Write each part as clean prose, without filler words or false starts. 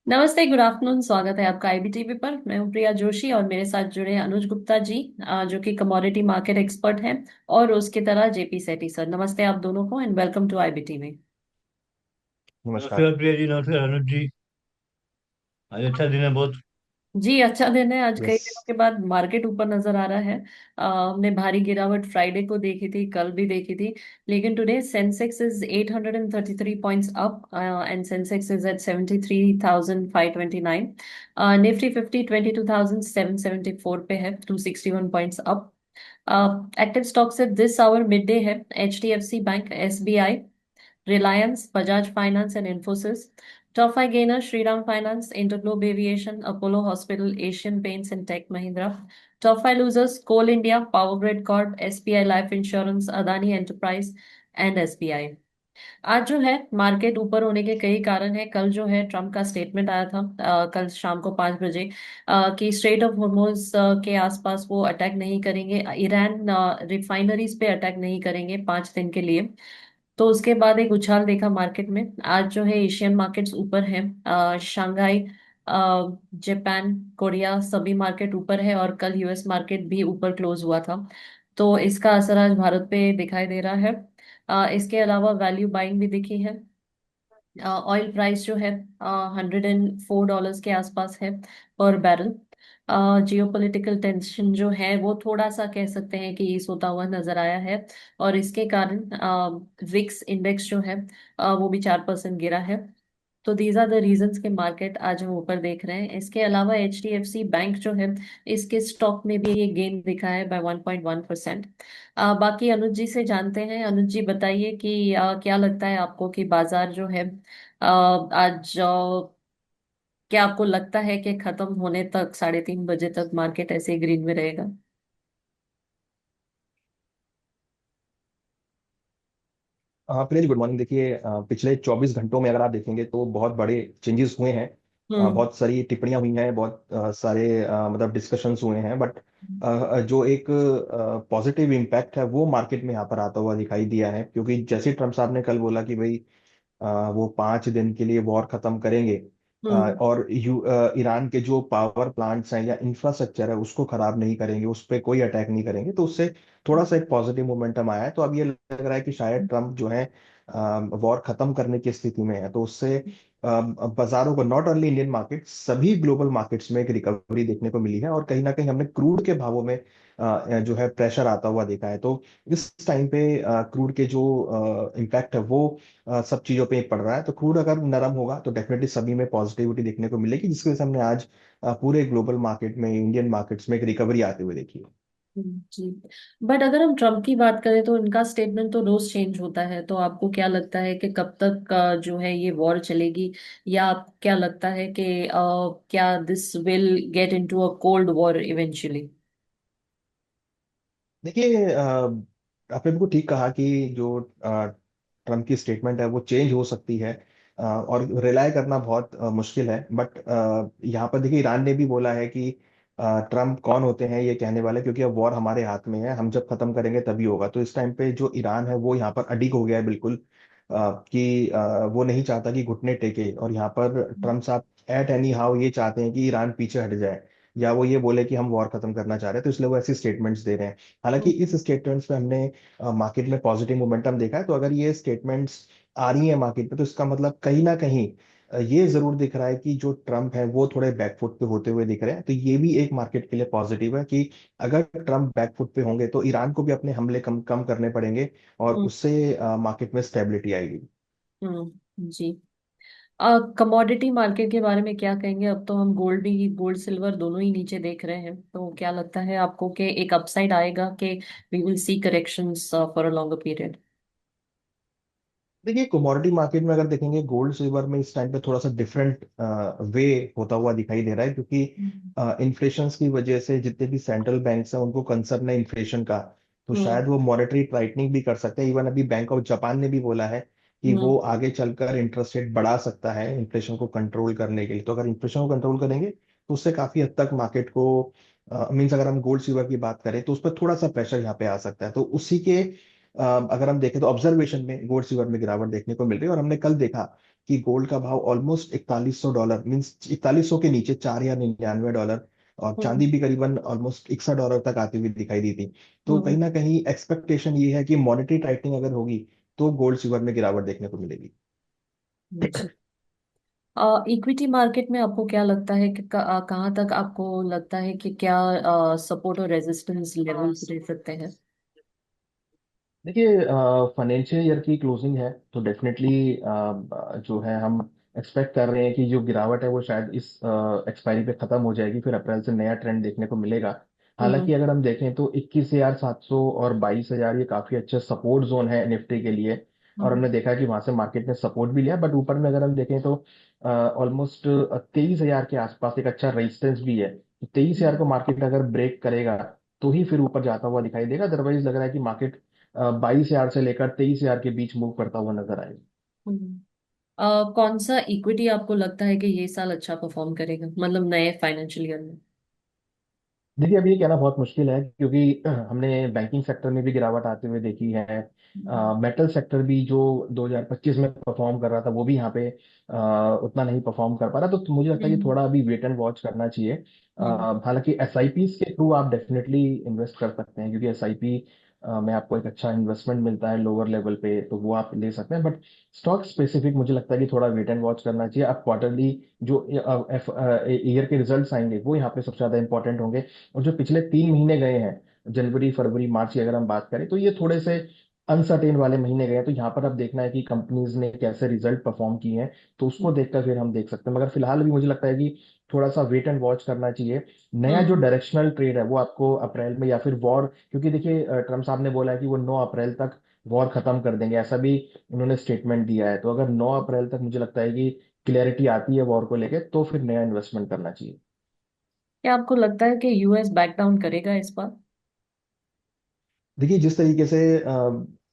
नमस्ते, good afternoon. स्वागत है आपका आईबीटीवी पर। मैं हूं प्रिया जोशी और मेरे साथ जुड़े हैं अनुज गुप्ता जी, जो कि कमोडिटी मार्केट एक्सपर्ट हैं। और उसकी तरह जेपी सेठी सर। नमस्ते आप दोनों को एंड वेलकम टू आईबीटीवी। नमस्कार नमस्कार। प्रिया जी, नमस्कार अनुज जी। आज अच्छा दिन है बहुत। जी, अच्छा दिन है। आज कई यस। दिनों के बाद मार्केट ऊपर नजर आ रहा है। हमने भारी गिरावट फ्राइडे को देखी थी, कल भी देखी थी। लेकिन today Sensex is 833 points up and Sensex is at 73,529। Nifty 50 22,774 पे है, 261 पॉइंट्स अप। एक्टिव स्टॉक्स है दिस आवर मिड डे है HDFC bank, SBI, Reliance, Bajaj Finance and Infosys. Top 5 gainers Shriram Finance, Interglobe Aviation, Apollo Hospital, Asian Paints and Tech Mahindra. Top 5 losers Coal India, Power Grid Corp, SBI Life Insurance, Adani Enterprise and SBI। आज जो है market ऊपर होने के कई कारण है। कल जो है ट्रम्प का स्टेटमेंट आया था, कल शाम को 5 बजे, कि स्ट्रेट ऑफ हॉर्मुज के आसपास वो अटैक नहीं करेंगे, ईरान रिफाइनरीज पे अटैक नहीं करेंगे 5 दिन के लिए। तो उसके बाद एक उछाल देखा मार्केट में। आज जो है एशियन मार्केट्स ऊपर है। शंघाई, जापान, कोरिया सभी मार्केट ऊपर है और कल यूएस मार्केट भी ऊपर क्लोज हुआ था। तो इसका असर आज भारत पे दिखाई दे रहा है। इसके अलावा वैल्यू बाइंग भी दिखी है। ऑयल प्राइस जो है $104 के आसपास है पर बैरल। जियोपॉलिटिकल टेंशन जो है वो थोड़ा सा कह सकते हैं कि ईज होता हुआ नजर आया है। और इसके कारण विक्स इंडेक्स जो है वो भी 4% गिरा है। तो दीज आर द रीजंस के मार्केट आज हम ऊपर देख रहे हैं। इसके अलावा एचडीएफसी बैंक जो है, इसके स्टॉक में भी ये गेन दिखा है बाय 1.1%। बाकी अनुज जी से जानते हैं। अनुज जी बताइए कि क्या लगता है आपको कि बाजार जो है आज क्या आपको लगता है कि खत्म होने तक 3:30 बजे तक मार्केट ऐसे ही ग्रीन में रहेगा? हाँ प्रिया जी, गुड मॉर्निंग। देखिए, पिछले 24 घंटों में अगर आप देखेंगे तो बहुत बड़े चेंजेस हुए हैं। हम्म। बहुत सारी टिप्पणियां हुई हैं, बहुत सारे मतलब डिस्कशंस हुए हैं, बट जो एक पॉजिटिव इम्पैक्ट है वो मार्केट में यहाँ पर आता हुआ दिखाई दिया है, क्योंकि जैसे ट्रम्प साहब ने कल बोला कि भाई वो 5 दिन के लिए वॉर खत्म करेंगे। हम्म। और ईरान के जो पावर प्लांट्स हैं या इंफ्रास्ट्रक्चर है उसको खराब नहीं करेंगे, उस पर कोई अटैक नहीं करेंगे, तो उससे थोड़ा सा एक पॉजिटिव मोमेंटम आया है। तो अब ये लग रहा है कि शायद ट्रम्प जो है वॉर खत्म करने की स्थिति में है, तो उससे बाजारों को, नॉट ओनली इंडियन मार्केट, सभी ग्लोबल मार्केट्स में एक रिकवरी देखने को मिली है। और कहीं ना कहीं हमने क्रूड के भावों में जो है प्रेशर आता हुआ देखा है। तो इस टाइम पे क्रूड के जो इम्पैक्ट है वो सब चीजों पे पड़ रहा है। तो क्रूड अगर नरम होगा तो डेफिनेटली सभी में पॉजिटिविटी देखने को मिलेगी, जिसकी वजह से हमने आज पूरे ग्लोबल मार्केट में, इंडियन मार्केट्स में एक रिकवरी आते हुए देखी है। जी। बट अगर हम ट्रम्प की बात करें तो उनका स्टेटमेंट तो रोज चेंज होता है। तो आपको क्या लगता है कि कब तक जो है ये वॉर चलेगी? या आप क्या लगता है कि क्या this will get into a cold war eventually? देखिए, आपने बिल्कुल ठीक कहा कि जो ट्रम्प की स्टेटमेंट है वो चेंज हो सकती है, और रिलाय करना बहुत मुश्किल है। बट यहाँ पर देखिए, ईरान ने भी बोला है कि ट्रम्प कौन होते हैं ये कहने वाले, क्योंकि अब वॉर हमारे हाथ में है, हम जब खत्म करेंगे तभी होगा। तो इस टाइम पे जो ईरान है वो यहाँ पर अडिग हो गया है बिल्कुल, कि वो नहीं चाहता कि घुटने टेके। और यहाँ पर ट्रम्प साहब एट एनी हाउ ये चाहते हैं कि ईरान पीछे हट जाए, या वो ये बोले कि हम वॉर खत्म करना चाह रहे हैं, तो इसलिए वो ऐसी स्टेटमेंट्स दे रहे हैं। हालांकि इस स्टेटमेंट्स में हमने मार्केट में पॉजिटिव मोमेंटम देखा है। तो अगर ये स्टेटमेंट्स आ रही है मार्केट में, तो इसका मतलब कहीं ना कहीं ये जरूर दिख रहा है कि जो ट्रम्प है वो थोड़े बैकफुट पे होते हुए दिख रहे हैं। तो ये भी एक मार्केट के लिए पॉजिटिव है कि अगर ट्रम्प बैकफुट पे होंगे तो ईरान को भी अपने हमले कम कम करने पड़ेंगे, और हम्म। उससे मार्केट में स्टेबिलिटी आएगी। जी। कमोडिटी मार्केट के बारे में क्या कहेंगे? अब तो हम गोल्ड भी, गोल्ड सिल्वर दोनों ही नीचे देख रहे हैं। तो क्या लगता है आपको कि एक अपसाइड आएगा कि we will see corrections for a longer period? देखिए, कमोडिटी मार्केट में अगर देखेंगे, गोल्ड सिल्वर में इस टाइम पे थोड़ा सा डिफरेंट वे होता हुआ दिखाई दे रहा है, क्योंकि इन्फ्लेशन की वजह से जितने भी सेंट्रल बैंक्स हैं उनको कंसर्न है इन्फ्लेशन का। तो हम्म। शायद वो मॉनेटरी टाइटनिंग भी कर सकते हैं। इवन अभी बैंक ऑफ जापान ने भी बोला है कि हम्म। वो आगे चलकर इंटरेस्ट रेट बढ़ा सकता है इन्फ्लेशन को कंट्रोल करने के लिए। तो अगर इन्फ्लेशन को कंट्रोल करेंगे तो उससे काफी हद तक मार्केट को, मीन्स अगर हम गोल्ड सिल्वर की बात करें तो उस पर थोड़ा सा प्रेशर यहाँ पे आ सकता है। तो उसी के अगर हम देखें तो ऑब्जर्वेशन में गोल्ड सिल्वर में गिरावट देखने को मिल रही है। और हमने कल देखा कि गोल्ड का भाव ऑलमोस्ट $4100, मीन्स 4100 के नीचे, $4099, और चांदी हम्म। भी करीबन ऑलमोस्ट $61 तक आती हुई दिखाई दी थी। तो कहीं हम्म। ना कहीं एक्सपेक्टेशन ये है कि मॉनेटरी टाइटनिंग अगर होगी तो गोल्ड सिल्वर में गिरावट देखने को मिलेगी। जी। इक्विटी मार्केट में आपको क्या लगता है कि कहाँ तक आपको लगता है कि क्या सपोर्ट और रेजिस्टेंस लेवल्स रह सकते हैं? देखिए, फाइनेंशियल ईयर की क्लोजिंग है तो डेफिनेटली जो है हम एक्सपेक्ट कर रहे हैं कि जो गिरावट है वो शायद इस एक्सपायरी पे खत्म हो जाएगी, फिर अप्रैल से नया ट्रेंड देखने को मिलेगा। हालांकि हम्म। अगर हम देखें तो 21,700 और 22,000 ये काफी अच्छे सपोर्ट जोन है निफ्टी के लिए। और हम्म। हमने देखा कि वहां से मार्केट ने सपोर्ट भी लिया, बट ऊपर में अगर हम देखें तो ऑलमोस्ट 23,000 के आसपास एक अच्छा रेजिस्टेंस भी है। तो 23,000 को मार्केट अगर ब्रेक करेगा तो ही फिर ऊपर जाता हुआ दिखाई देगा, अदरवाइज लग रहा है कि मार्केट 22,000 से लेकर 23,000 के बीच मूव करता हुआ नजर आएगा। हम्म। कौन सा इक्विटी आपको लगता है कि ये साल अच्छा परफॉर्म करेगा, मतलब नए फाइनेंशियल ईयर में? देखिए, अभी ये कहना बहुत मुश्किल है क्योंकि हमने बैंकिंग सेक्टर में भी गिरावट आते हुए देखी है। मेटल सेक्टर भी जो 2025 में परफॉर्म कर रहा था वो भी यहाँ पे उतना नहीं परफॉर्म कर पा रहा, तो मुझे लगता है कि हम्म। थोड़ा अभी वेट एंड वॉच करना चाहिए। हम्म। हालांकि एसआईपी के थ्रू आप डेफिनेटली इन्वेस्ट कर सकते हैं, क्योंकि एसआईपी में आपको एक अच्छा इन्वेस्टमेंट मिलता है लोअर लेवल पे, तो वो आप ले सकते हैं। बट स्टॉक स्पेसिफिक मुझे लगता है कि थोड़ा वेट एंड वॉच करना चाहिए। आप क्वार्टरली जो ईयर के रिजल्ट्स आएंगे वो यहाँ पे सबसे ज्यादा इंपॉर्टेंट होंगे। और जो पिछले 3 महीने गए हैं, जनवरी फरवरी मार्च की अगर हम बात करें, तो ये थोड़े से अनसर्टेन वाले महीने गए हैं। तो यहाँ पर अब देखना है कि कंपनीज ने कैसे रिजल्ट परफॉर्म किए हैं, तो उसको देखकर फिर हम देख सकते हैं। मगर फिलहाल भी मुझे लगता है कि थोड़ा सा वेट एंड वॉच करना चाहिए। नया जो हम्म। डायरेक्शनल ट्रेड है वो आपको अप्रैल में या फिर वॉर, क्योंकि देखिए ट्रम्प साहब ने बोला है कि वो 9 अप्रैल तक वॉर खत्म कर देंगे, ऐसा भी उन्होंने स्टेटमेंट दिया है। तो अगर 9 अप्रैल तक मुझे लगता है कि क्लैरिटी आती है वॉर को लेके, तो फिर नया इन्वेस्टमेंट करना चाहिए। क्या आपको लगता है कि यूएस बैक डाउन करेगा इस बार? देखिए, जिस तरीके से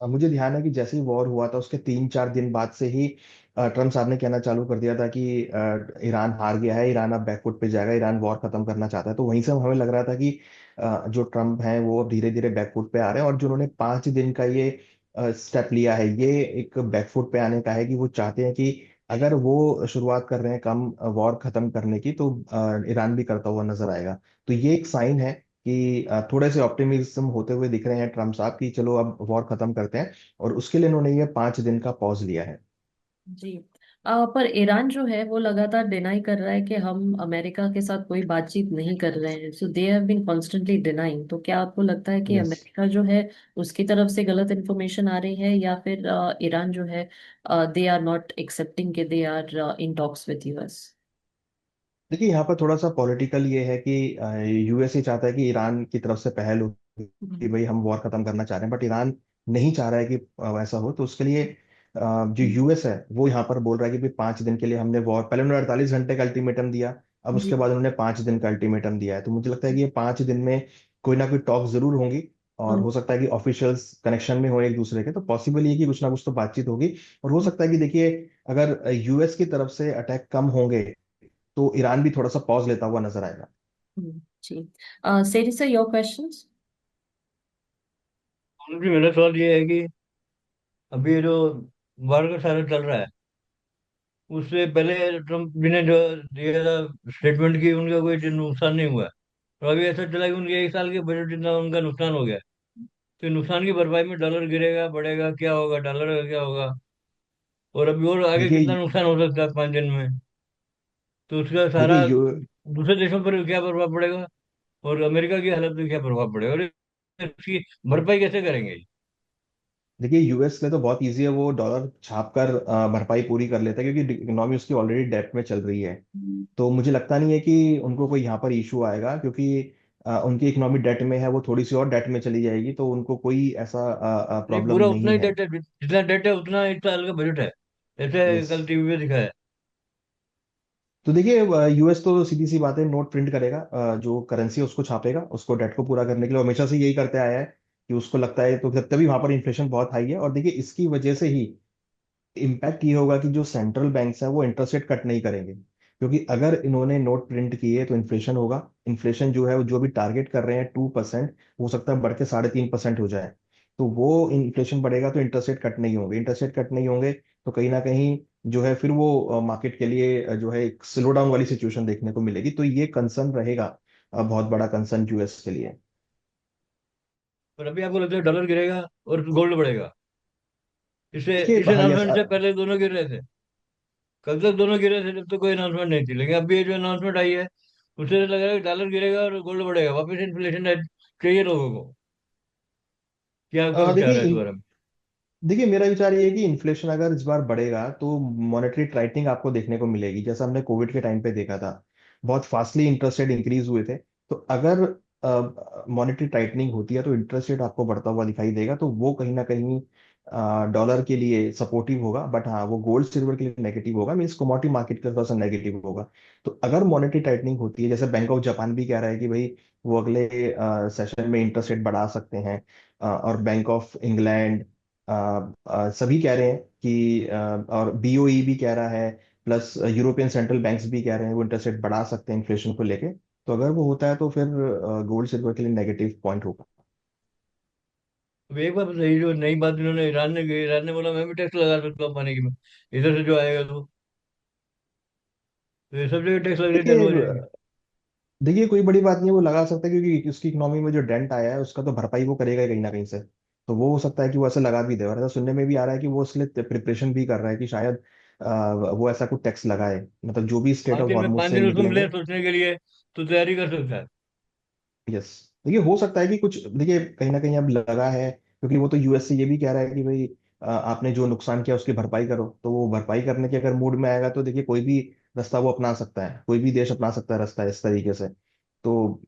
मुझे ध्यान है कि जैसे ही वॉर हुआ था उसके 3-4 दिन बाद से ही ट्रम्प साहब ने कहना चालू कर दिया था कि ईरान हार गया है, ईरान अब बैकफुट पे जाएगा, ईरान वॉर खत्म करना चाहता है। तो वहीं से हमें लग रहा था कि जो ट्रम्प हैं वो धीरे धीरे बैकफुट पे आ रहे हैं, और जो उन्होंने 5 दिन का ये स्टेप लिया है, ये एक बैकफुट पे आने का है कि वो चाहते हैं कि अगर वो शुरुआत कर रहे हैं कम वॉर खत्म करने की, तो ईरान भी करता हुआ नजर आएगा। तो ये एक साइन है कि थोड़े से ऑप्टिमिज्म होते हुए दिख रहे हैं ट्रम्प साहब की चलो अब वॉर खत्म करते हैं, और उसके लिए उन्होंने ये 5 दिन का पॉज लिया है। जी। पर ईरान जो है वो लगातार डिनाई कर रहा है कि हम अमेरिका के साथ कोई बातचीत नहीं कर रहे हैं। So they have been constantly denying. तो क्या आपको लगता है कि यस। अमेरिका जो है उसकी तरफ से गलत इन्फॉर्मेशन आ रही है, या फिर ईरान जो है दे आर नॉट एक्सेप्टिंग कि they are in talks with US? देखिए, यहाँ पर थोड़ा सा पॉलिटिकल ये है कि यूएसए चाहता है कि ईरान की तरफ से पहल हो कि भाई हम वॉर खत्म करना चाह रहे हैं, बट ईरान नहीं चाह रहा है कि वैसा हो। तो उसके लिए जो यूएस है वो यहाँ पर बोल रहा है कि भाई 5 दिन के लिए हमने वॉर, पहले उन्होंने 48 घंटे का अल्टीमेटम दिया, अब उसके जी। बाद उन्होंने 5 दिन का अल्टीमेटम दिया है। तो मुझे लगता है कि ये 5 दिन में कोई ना कोई टॉक जरूर होंगी, और हो सकता है कि ऑफिशियल्स कनेक्शन में हो एक दूसरे के, तो पॉसिबल ये कि कुछ ना कुछ तो बातचीत होगी। और हो सकता है कि देखिए, अगर यूएस की तरफ से अटैक कम होंगे तो ईरान भी थोड़ा सा पॉज लेता हुआ नजर आएगा। जी। सेरी सर, योर क्वेश्चंस? जी, मेरा सवाल ये है कि अभी ये जो वार का सारा चल रहा है, उससे पहले ट्रम्प जी ने जो दिया था स्टेटमेंट की, उनका कोई नुकसान नहीं हुआ है। और अभी ऐसा चला कि उनके 1 साल के बजट जितना उनका नुकसान हो गया है। तो नुकसान की भरपाई में डॉलर गिरेगा बढ़ेगा, क्या होगा, डॉलर का क्या होगा? और अभी और आगे कितना देखिए नुकसान हो सकता है 5 दिन में? तो उसका देखिए सारा यू दूसरे देशों पर क्या प्रभाव पड़ेगा, और अमेरिका की हालत में क्या प्रभाव पड़ेगा, और इसकी भरपाई कैसे करेंगे? देखिए, यूएस के लिए तो बहुत इजी है, वो डॉलर छाप कर भरपाई पूरी कर लेता है, क्योंकि इकोनॉमी उसकी ऑलरेडी डेट में चल रही है। तो मुझे लगता नहीं है कि उनको कोई यहाँ पर इशू आएगा, क्योंकि उनकी इकोनॉमी डेट में है, वो थोड़ी सी और डेट में चली जाएगी, तो उनको कोई ऐसा नहीं, प्रॉब्लम पूरा उतना नहीं ही है। डेट है, जितना डेट है उतना इस साल का बजट है, ऐसे यस। कल टीवी पे दिखाया है। तो देखिए, यूएस तो सीधी सी बात है, नोट प्रिंट करेगा, जो करेंसी है उसको छापेगा, उसको डेट को पूरा करने के लिए हमेशा से यही करते आया है। कि उसको लगता है, तो तभी वहां पर इन्फ्लेशन बहुत हाई है। और देखिए, इसकी वजह से ही इम्पैक्ट ये होगा कि जो सेंट्रल बैंक्स हैं वो इंटरेस्ट रेट कट नहीं करेंगे, क्योंकि अगर इन्होंने नोट प्रिंट किए तो इन्फ्लेशन होगा। इन्फ्लेशन जो है वो जो भी टारगेट कर रहे हैं 2%, हो सकता है बढ़ के 3.5% हो जाए। तो वो इन्फ्लेशन बढ़ेगा तो इंटरेस्ट रेट कट नहीं होंगे, इंटरेस्ट रेट कट नहीं होंगे तो कहीं ना कहीं जो है फिर वो मार्केट के लिए जो है एक स्लो डाउन वाली सिचुएशन देखने को मिलेगी। तो ये कंसर्न रहेगा, बहुत बड़ा कंसर्न यूएस के लिए। पर अभी आपको लगता है डॉलर गिरेगा और गोल्ड बढ़ेगा? इसे देखिए इस हाँ, यस। अनाउंसमेंट से पहले दोनों गिर रहे थे। कल तक दोनों गिरे थे जब तो कोई अनाउंसमेंट नहीं थी, लेकिन अभी ये जो अनाउंसमेंट आई है उससे लग रहा है कि डॉलर गिरेगा और गोल्ड बढ़ेगा, वापस इन्फ्लेशन चाहिए लोगों को। क्या आपका विचार है इस देखिए बारे में? देखिए मेरा विचार ये है कि इन्फ्लेशन अगर इस बार बढ़ेगा तो मॉनेटरी टाइटनिंग आपको देखने को मिलेगी, जैसा हमने कोविड के टाइम पे देखा था। बहुत फास्टली इंटरेस्ट रेट इंक्रीज हुए थे। तो अगर मॉनेटरी टाइटनिंग होती है तो इंटरेस्ट रेट आपको बढ़ता हुआ दिखाई देगा, तो वो कहीं ना कहीं डॉलर के लिए सपोर्टिव होगा। बट हाँ, वो गोल्ड सिल्वर के लिए नेगेटिव होगा, मीन्स कमोडिटी मार्केट का थोड़ा सा नेगेटिव होगा। तो अगर मॉनेटरी टाइटनिंग होती है, जैसे बैंक ऑफ जापान भी कह रहा है कि भाई वो अगले सेशन में इंटरेस्ट रेट बढ़ा सकते हैं, और बैंक ऑफ इंग्लैंड, सभी कह रहे हैं कि और बीओई भी कह रहा है, प्लस यूरोपियन सेंट्रल बैंक्स भी कह रहे हैं वो इंटरेस्ट रेट बढ़ा सकते हैं इन्फ्लेशन को लेके। तो अगर वो होता है तो फिर गोल्ड सिल्वर के लिए नेगेटिव पॉइंट होगा। अब एक बात सही, जो नई बात इन्होंने ईरान ने की, ईरान ने बोला मैं भी टैक्स लगा सकता हूँ पानी की में, इधर से जो आएगा तो ये सब जगह टैक्स लगने चालू देखिए हो जाएंगे। देखिए कोई बड़ी बात नहीं है, वो लगा सकता है क्योंकि उसकी इकोनॉमी में जो डेंट आया है उसका तो भरपाई वो करेगा ही कहीं ना कहीं से। तो वो हो सकता है कि वो ऐसे लगा भी दे, और ऐसा सुनने में भी आ रहा है कि वो इसलिए प्रिपरेशन भी कर रहा है कि शायद वो ऐसा कुछ टैक्स लगाए, मतलब जो भी स्टेट ऑफ हॉर्मुज पाँच से दिन उसको मिले निकलेंगे। सोचने के लिए, तो तैयारी कर सकता है। यस। देखिए हो सकता है कि कुछ, देखिए कहीं ना कहीं अब लगा है, क्योंकि वो तो यूएस से ये भी कह रहा है कि भाई आपने जो नुकसान किया उसकी भरपाई करो। तो वो भरपाई करने के अगर मूड में आएगा तो देखिए कोई भी रास्ता वो अपना सकता है, कोई भी देश अपना सकता है रास्ता इस तरीके से। तो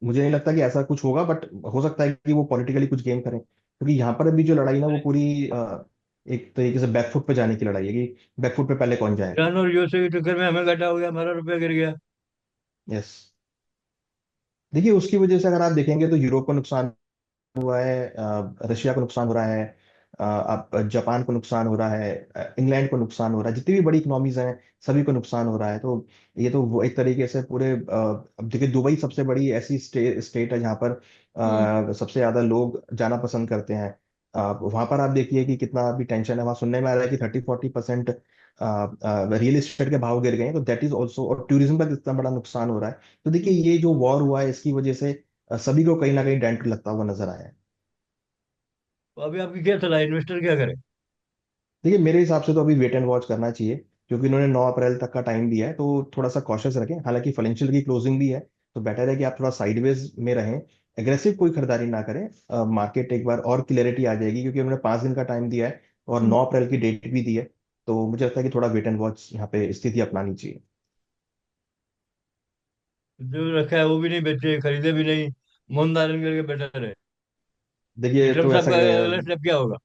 मुझे नहीं लगता कि ऐसा कुछ होगा, बट हो सकता है कि वो पॉलिटिकली कुछ गेम करें, क्योंकि यहाँ पर अभी जो लड़ाई ना वो पूरी एक तरीके से बैकफुट पे जाने की लड़ाई है कि बैकफुट पे पहले कौन जाएगा। ईरान और यूएसए के चक्कर में हमें घाटा हो गया, हमारा रुपया गिर गया। यस। देखिए उसकी वजह से अगर आप देखेंगे तो यूरोप को नुकसान हुआ है, रशिया को नुकसान हो रहा है, अब जापान को नुकसान हो रहा है, इंग्लैंड को नुकसान हो रहा है, जितनी भी बड़ी इकोनॉमीज हैं सभी को नुकसान हो रहा है। तो ये तो वो एक तरीके से पूरे अब देखिए दुबई सबसे बड़ी ऐसी स्टेट है जहाँ पर हम्म। सबसे ज्यादा लोग जाना पसंद करते हैं। वहां पर आप देखिए कि कितना अभी टेंशन है, वहां सुनने में आ रहा है कि 30-40% रियल एस्टेट के भाव गिर गए हैं। तो दैट इज ऑल्सो, और टूरिज्म का कितना बड़ा नुकसान हो रहा है। तो देखिए ये जो वॉर हुआ है इसकी वजह से सभी को कहीं ना कहीं डेंट लगता हुआ नजर आया है। तो अभी आपकी क्या सलाह है, इन्वेस्टर क्या करे? देखिए मेरे हिसाब से तो अभी वेट एंड वॉच करना चाहिए, क्योंकि इन्होंने 9 अप्रैल तक का टाइम दिया है। तो थोड़ा सा कॉशियस रखें, हालांकि फाइनेंशियल की क्लोजिंग भी है, तो बेटर है कि आप थोड़ा साइडवेज में रहें, एग्रेसिव कोई खरीदारी ना करें। मार्केट एक बार और क्लियरिटी आ जाएगी, क्योंकि उन्होंने 5 दिन का टाइम दिया है और 9 अप्रैल की डेट भी दी है। तो मुझे लगता है कि थोड़ा वेट एंड वॉच यहाँ पे स्थिति अपनानी चाहिए। जो रखा है वो भी नहीं बेचे, खरीदे भी नहीं, मौन धारण करके बेटर है। कि देखिए ट्रम्प तो साहब ऐसा, का अगला स्टेप क्या होगा?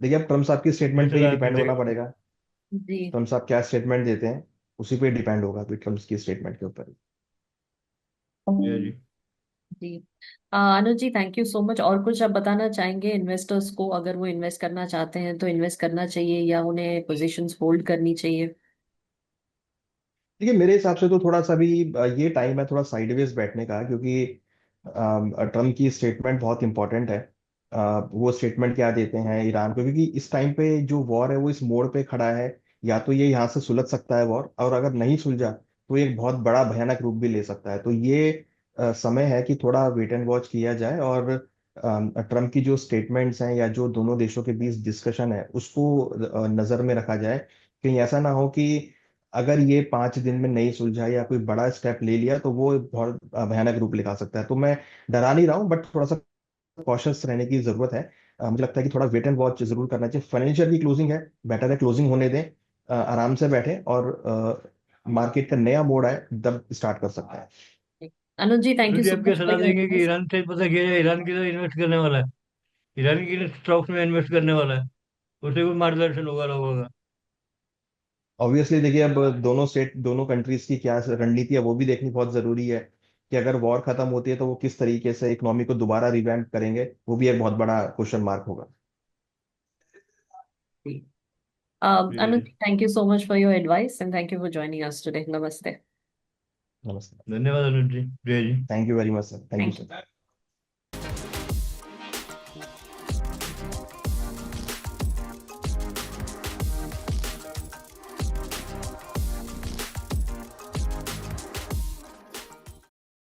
देखिए अब ट्रम्प साहब की ये स्टेटमेंट पे ही सलाह डिपेंड होना देगा। पड़ेगा। जी। ट्रम्प साहब क्या स्टेटमेंट देते हैं उसी पे डिपेंड होगा, अभी ट्रम्प की स्टेटमेंट के ऊपर। जी। जी। अनुज जी, थैंक यू सो मच। और कुछ आप बताना चाहेंगे इन्वेस्टर्स को, अगर वो इन्वेस्ट करना चाहते हैं तो इन्वेस्ट करना चाहिए या उन्हें पोजीशंस होल्ड करनी चाहिए? देखिए मेरे हिसाब से तो थोड़ा सा भी ये टाइम है थोड़ा साइडवेज बैठने का, क्योंकि ट्रम्प की स्टेटमेंट बहुत इंपॉर्टेंट है। वो स्टेटमेंट क्या देते हैं ईरान को, क्योंकि इस टाइम पे जो वॉर है वो इस मोड़ पे खड़ा है। या तो ये यहाँ से सुलझ सकता है वॉर, और अगर नहीं सुलझा तो एक बहुत बड़ा भयानक रूप भी ले सकता है। तो ये समय है कि थोड़ा वेट एंड वॉच किया जाए, और ट्रम्प की जो स्टेटमेंट्स हैं या जो दोनों देशों के बीच डिस्कशन है उसको नजर में रखा जाए। कहीं ऐसा ना हो कि अगर ये 5 दिन में नहीं सुलझा या कोई बड़ा स्टेप ले लिया तो वो बहुत भयानक रूप लिखा सकता है। तो मैं डरा नहीं रहा हूँ, बट थोड़ा सा कॉशियस रहने की जरूरत है। मुझे लगता है कि थोड़ा वेट एंड वॉच जरूर करना चाहिए। फाइनेंशियल की क्लोजिंग है, बेटर है क्लोजिंग होने दें, आराम से बैठे, और मार्केट का नया मोड़ आए तब स्टार्ट कर सकते हैं। अनुज जी, थैंक यू अनुज जी, सो आप क्या मच फॉर सलाह योर देंगे कि एडवाइस। ईरान से पता किया जाए, ईरान की तरह इन्वेस्ट करने वाला है, ईरान की स्टॉक्स में इन्वेस्ट करने वाला है, उसे कोई मार्गदर्शन होगा लोगों का? ऑब्वियसली देखिए अब दोनों स्टेट दोनों कंट्रीज की क्या रणनीति है वो भी देखनी बहुत जरूरी है, कि अगर वॉर खत्म होती है तो वो किस तरीके से इकोनॉमी को दोबारा रिवैम्प करेंगे, वो भी एक बहुत बड़ा क्वेश्चन मार्क होगा। जी Anuj, ji. thank you so much for your advice and thank you for joining us today. Namaste. नमस्ते। धन्यवाद अनुज जी, जय जी। Thank you very much sir, thank you Thank you. Sir.